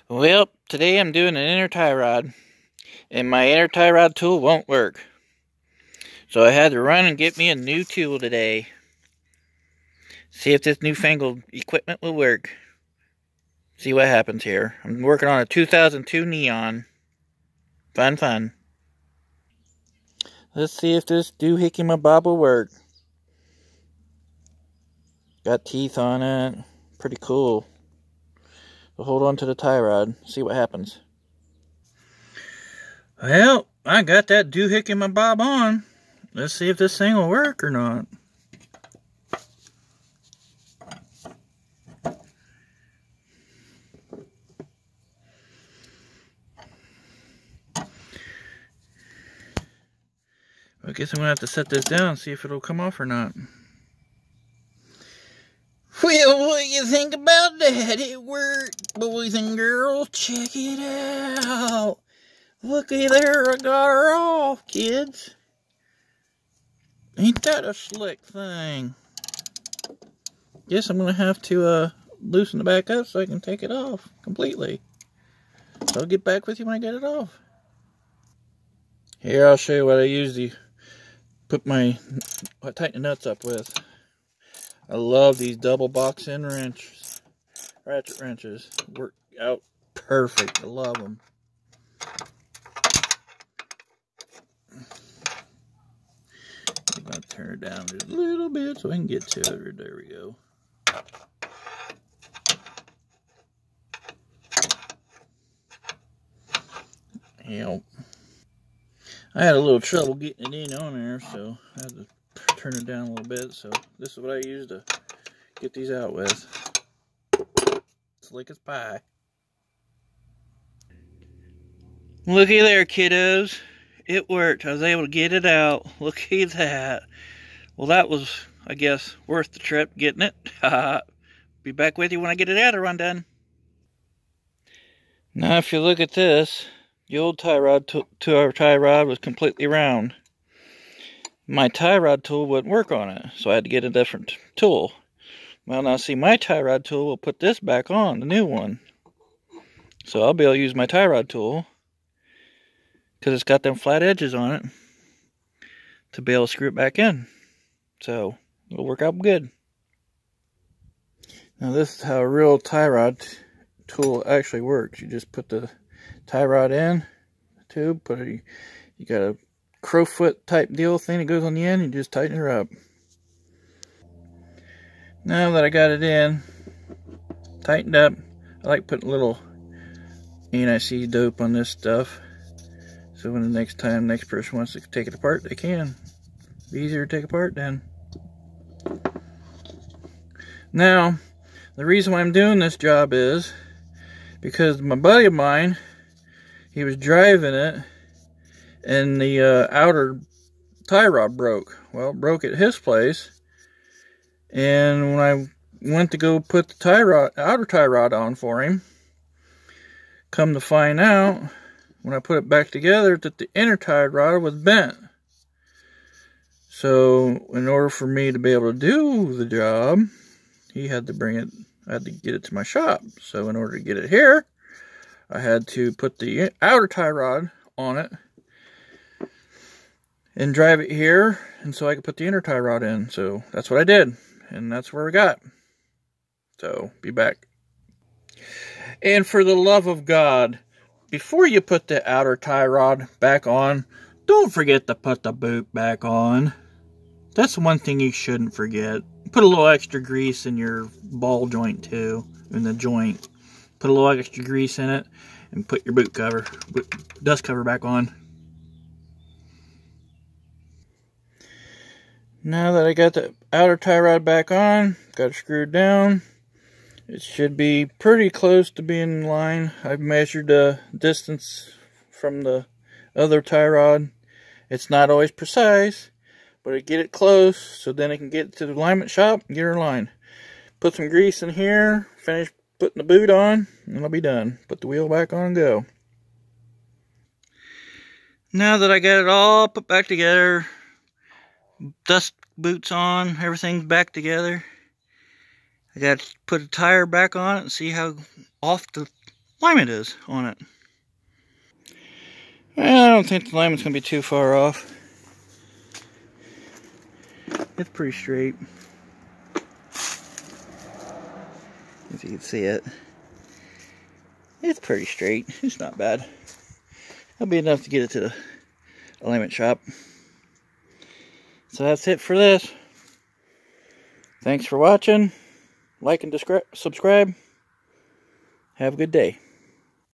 Well, today I'm doing an inner tie rod, and my inner tie rod tool won't work. So I had to run and get me a new tool today. See if this newfangled equipment will work. See what happens here. I'm working on a 2002 Neon. Fun. Let's see if this doohickey mabob will work. Got teeth on it. Pretty cool. So hold on to the tie rod. See what happens. Well, I got that doohickey mabob on. Let's see if this thing will work or not. I guess I'm going to have to set this down and see if it'll come off or not. Well, what do you think about that? It worked, boys and girls. Check it out. Looky there, I got her off, kids. Ain't that a slick thing? Guess I'm going to have to loosen it back up so I can take it off completely. So I'll get back with you when I get it off. Here, I'll show you what I use to tighten the nuts up with. I love these double box end wrenches. Ratchet wrenches. Work out perfect. I love them. I'm going to turn it down just a little bit so I can get to it. There we go. Yep. I had a little trouble getting it in on there, so I had to turn it down a little bit. So this is what I use to get these out with. Slick as pie. Looky there, kiddos. It worked. I was able to get it out. Looky at that. Well, that was, I guess, worth the trip getting it. Be back with you when I get it out of Rondon. Now, if you look at this, the old tie rod tie rod was completely round. My tie rod tool wouldn't work on it, so I had to get a different tool. Well, now see, my tie rod tool will put this back on, the new one. So I'll be able to use my tie rod tool, because it's got them flat edges on it, to be able to screw it back in. So it'll work out good. Now this is how a real tie rod tool actually works. You just put the tie rod in the tube, you got a crowfoot type deal thing that goes on the end, you just tighten her up. Now that I got it in, tightened up, I like putting a little anti-seize dope on this stuff, so when the next person wants to take it apart, they can. Be easier to take apart then. Now, the reason why I'm doing this job is because my buddy of mine, he was driving it, and the outer tie rod broke. Well, it broke at his place, and when I went to go put the outer tie rod on for him, come to find out, when I put it back together, that the inner tie rod was bent. So, in order for me to be able to do the job, I had to get it to my shop. So, in order to get it here, I had to put the outer tie rod on it and drive it here, and so I could put the inner tie rod in. So that's what I did, and that's where we got. So be back. And for the love of God, before you put the outer tie rod back on, don't forget to put the boot back on. That's one thing you shouldn't forget. Put a little extra grease in your ball joint too, in the joint. Put a little extra grease in it, and put your dust cover back on. Now that I got the outer tie rod back on, got it screwed down, it should be pretty close to being in line. I've measured the distance from the other tie rod. It's not always precise, but I get it close, so then I can get to the alignment shop and get her in line. Put some grease in here, finish putting the boot on, and I'll be done. Put the wheel back on and go. Now that I got it all put back together, dust boots on, everything's back together, I got to put a tire back on it and see how off the alignment is on it. I don't think the alignment's going to be too far off. It's pretty straight. As you can see it. It's pretty straight. It's not bad. That'll be enough to get it to the alignment shop. So that's it for this. Thanks for watching. Like and subscribe. Have a good day.